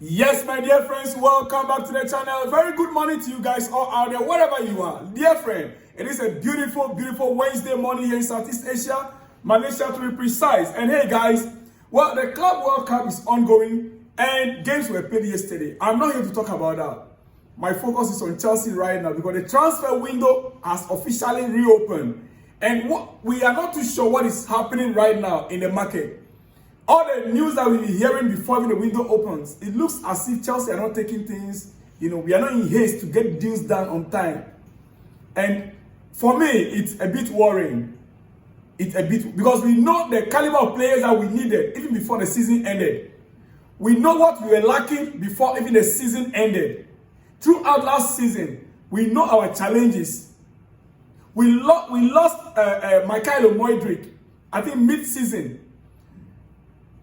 Yes, my dear friends, welcome back to the channel. Very good morning to you guys all out there, wherever you are. Dear friend, it is a beautiful, beautiful Wednesday morning here in Southeast Asia, Malaysia to be precise. And hey guys, well, the Club World Cup is ongoing and games were played yesterday. I'm not here to talk about that. My focus is on Chelsea right now because the transfer window has officially reopened. And we are not too sure what is happening right now in the market. All the news that we'll be hearing before the window opens, it looks as if Chelsea are not taking things, we are not in haste to get deals done on time. And for me, it's a bit worrying. Because we know the caliber of players that we needed even before the season ended. We know what we were lacking before even the season ended. Throughout last season, we know our challenges. We lost Mikael Modric, I think mid-season.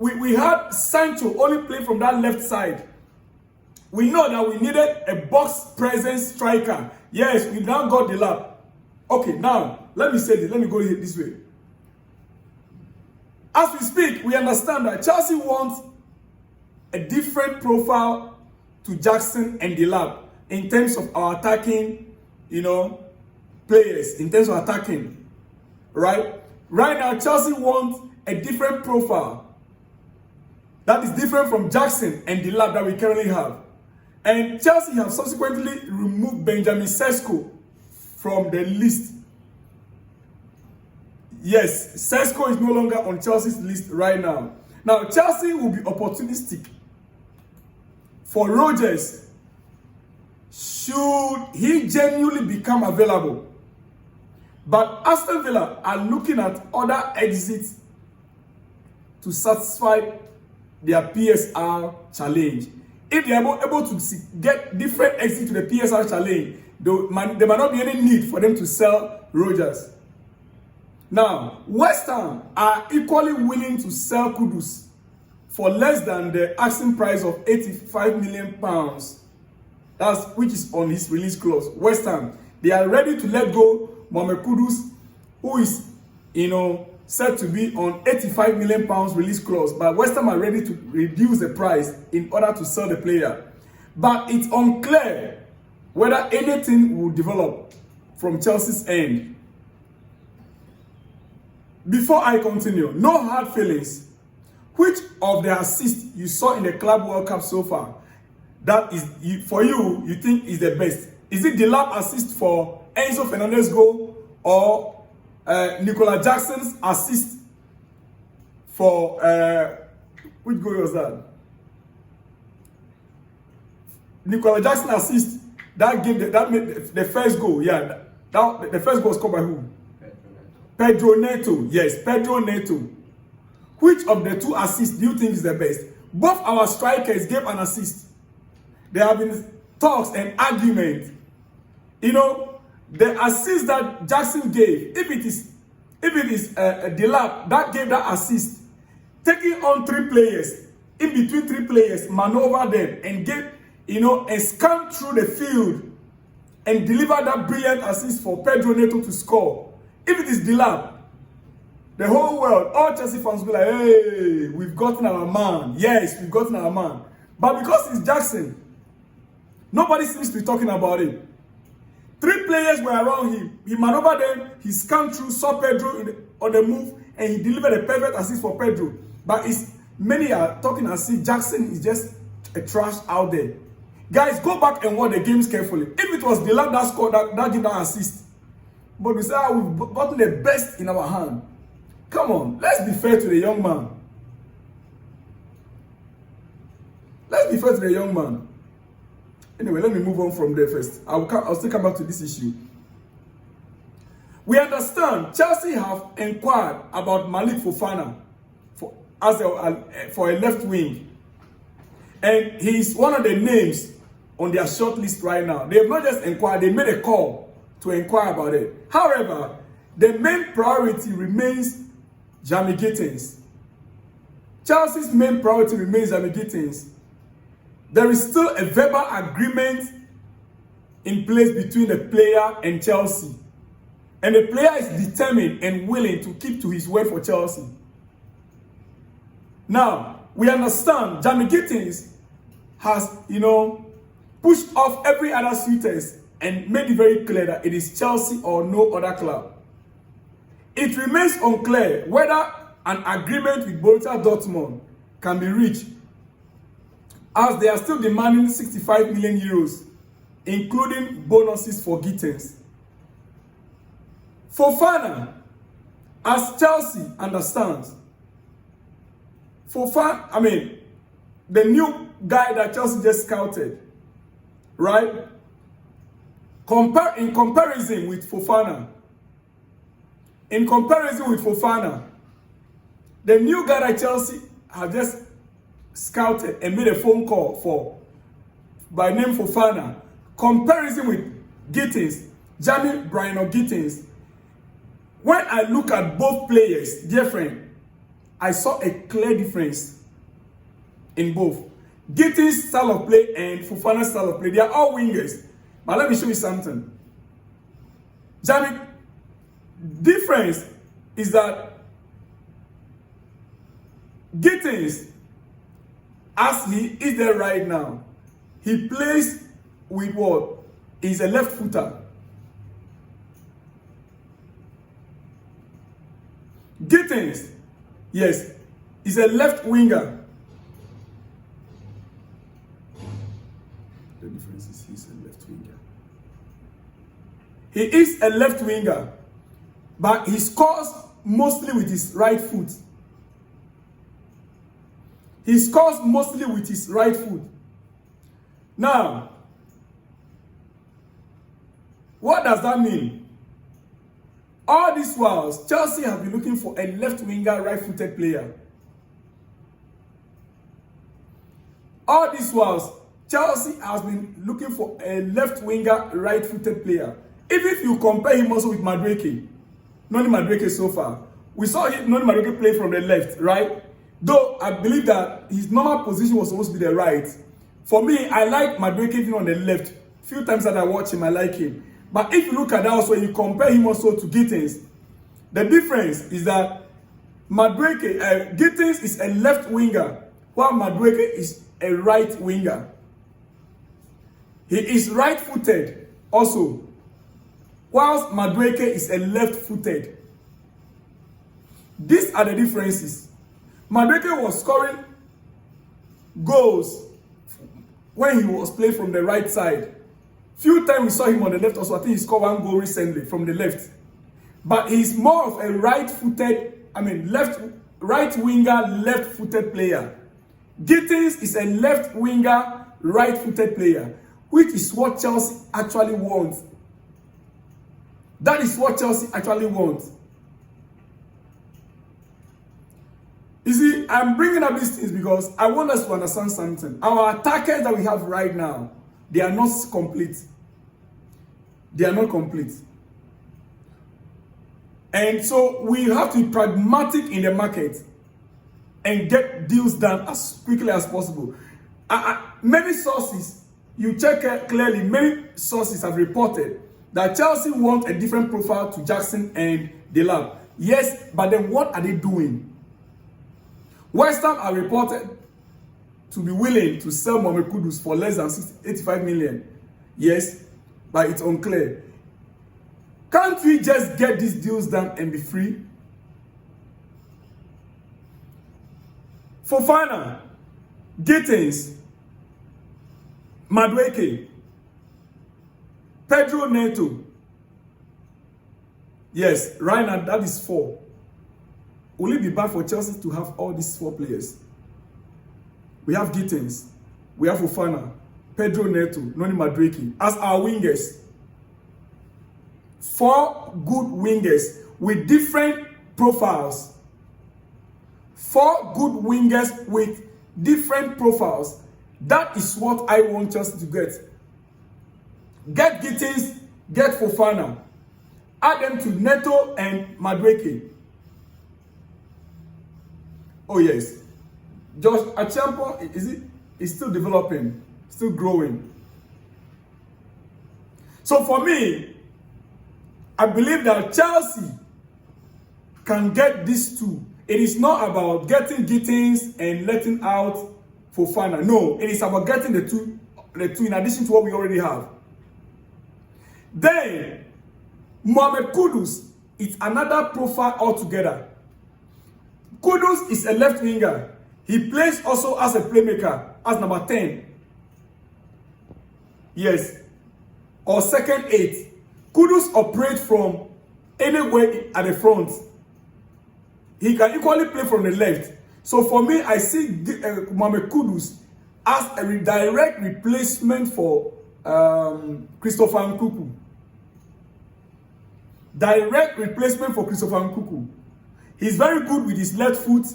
We had Sancho only play from that left side. We know that we needed a box presence striker. Yes, we now got the lap. Okay, now, let me say this. Let me go this way. As we speak, we understand that Chelsea wants a different profile to Jackson and Delap in terms of our attacking, players, in terms of attacking, right? Right now, Chelsea wants a different profile that is different from Jackson and the lab that we currently have. And Chelsea have subsequently removed Benjamin Sesko from the list. Yes, Sesko is no longer on Chelsea's list right now. Now, Chelsea will be opportunistic for Rodgers should he genuinely become available. But Aston Villa are looking at other exits to satisfy their PSR challenge. If they are able to get different exits to the PSR challenge, there might not be any need for them to sell Rodgers. Now, West Ham are equally willing to sell Kudus for less than the asking price of £85 million. Which is on his release clause. West Ham, they are ready to let go Mohamed Kudus, who is, said to be on £85 million release clause, but West Ham are ready to reduce the price in order to sell the player. But it's unclear whether anything will develop from Chelsea's end. Before I continue, no hard feelings. Which of the assists you saw in the Club World Cup so far, that is, for you think is the best? Is it the lap assist for Enzo Fernandez's goal or Nicola Jackson's assist for which goal was that? Nicola Jackson assist that made the first goal. Yeah, the first goal was scored by who? Pedro Neto. Yes, Pedro Neto. Which of the two assists do you think is the best? Both our strikers gave an assist. There have been talks and arguments. The assist that Jackson gave, if it is Delap that gave that assist, taking on three players, in between three players, maneuver them and get, and scan through the field and deliver that brilliant assist for Pedro Neto to score. If it is Delap, the whole world, all Chelsea fans will be like, hey, we've gotten our man. Yes, we've gotten our man. But because it's Jackson, nobody seems to be talking about it. Three players were around him. He maneuvered them. He scanned through, saw Pedro on the move, and he delivered a perfect assist for Pedro. But many are talking as if Jackson is just a trash out there. Guys, go back and watch the games carefully. If it was Delap that scored, that gave that assist. But we say, we've gotten the best in our hand. Come on, let's be fair to the young man. Let's be fair to the young man. Anyway, let me move on from there first. I'll still come back to this issue. We understand Chelsea have inquired about Malick Fofana for a left wing. And he's one of the names on their short list right now. They have not just inquired, they made a call to inquire about it. However, the main priority remains Jamie Gittens. Chelsea's main priority remains Jamie Gittens. There is still a verbal agreement in place between the player and Chelsea. And the player is determined and willing to keep to his word for Chelsea. Now, we understand Jamie Gittens has, pushed off every other suitors and made it very clear that it is Chelsea or no other club. It remains unclear whether an agreement with Borussia Dortmund can be reached, as they are still demanding 65 million euros, including bonuses for Gittens. Fofana, as Chelsea understands, the new guy that Chelsea just scouted, right? In comparison with Fofana, the new guy that Chelsea have just scouted and made a phone call for, by name Fofana, comparison with Gittens, Jamie Brian Gittens. When I look at both players, dear friend, I saw a clear difference in both. Gittens' style of play and Fofana's style of play, they are all wingers. But let me show you something. Jamie, difference is that Gittens, as he is there right now, he plays with what? He's a left footer. Gittens, yes, is a left winger. The difference is he's a left winger. He is a left winger, but he scores mostly with his right foot. He scores mostly with his right foot. Now, what does that mean? All these whiles, Chelsea have been looking for a left winger, right-footed player. All these whiles, Chelsea has been looking for a left winger, right-footed player. Even if you compare him also with Madueke, Noni Madueke so far, we saw Noni Madueke play from the left, right? Though I believe that his normal position was supposed to be the right. For me, I like Madueke even on the left. Few times that I watch him, I like him. But if you look at that also, you compare him also to Gittens, the difference is that Gittens is a left winger, while Madueke is a right winger. He is right-footed also, whilst Madueke is a left-footed. These are the differences. Madueke was scoring goals when he was playing from the right side. Few times we saw him on the left also. I think he scored one goal recently from the left. But he's more of a right-footed, right winger, left-footed player. Gittens is a left winger, right-footed player, which is what Chelsea actually wants. That is what Chelsea actually wants. You see, I'm bringing up these things because I want us to understand something. Our attackers that we have right now, they are not complete. They are not complete. And so we have to be pragmatic in the market and get deals done as quickly as possible. Many sources, you check it clearly, many sources have reported that Chelsea want a different profile to Jackson and Delap. Yes, but then what are they doing? West Ham are reported to be willing to sell Mohamed Kudus for less than 85 million. Yes, but it's unclear. Can't we just get these deals done and be free? Fofana, Gittens, Madueke, Pedro Neto. Yes, right now that is 4. Will it be bad for Chelsea to have all these 4 players? We have Gittens, we have Fofana, Pedro Neto, Noni Madueke as our wingers. 4 good wingers with different profiles. 4 good wingers with different profiles. That is what I want Chelsea to get. Get Gittens, get Fofana. Add them to Neto and Madueke. Oh yes. Josh Achampo, is still developing, still growing. So for me, I believe that Chelsea can get these 2. It is not about getting Gittens and letting out Fofana. No, it is about getting the two in addition to what we already have. Then, Mohamed Kudus is another profile altogether. Kudus is a left winger. He plays also as a playmaker, as number 10. Yes. Or second 8. Kudus operates from anywhere at the front. He can equally play from the left. So for me, I see Mohamed Kudus as a direct replacement for Christopher Nkuku. Direct replacement for Christopher Nkuku. He's very good with his left foot.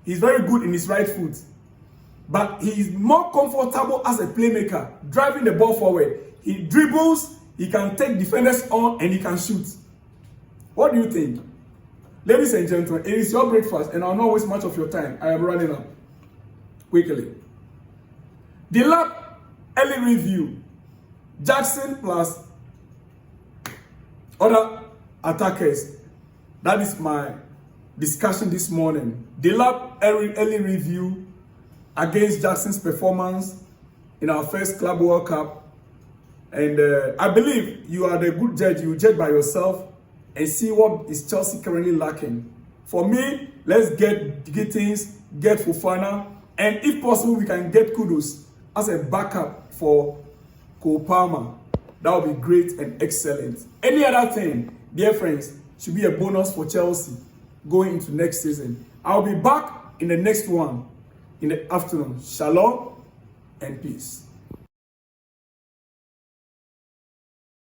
He's very good in his right foot. But he is more comfortable as a playmaker, driving the ball forward. He dribbles, he can take defenders on, and he can shoot. What do you think? Ladies and gentlemen, it is your breakfast, and I'll not waste much of your time. I am running up. Quickly. The lab early review. Jackson plus other attackers. That is my discussion this morning. The lab early review against Jackson's performance in our first Club World Cup. And I believe you are the good judge. You judge by yourself and see what is Chelsea currently lacking. For me, let's get Gittens, get Fofana, and if possible, we can get Kudus as a backup for Cole Palmer. That would be great and excellent. Any other thing, dear friends, should be a bonus for Chelsea going into next season. I'll be back in the next one in the afternoon. Shalom and peace.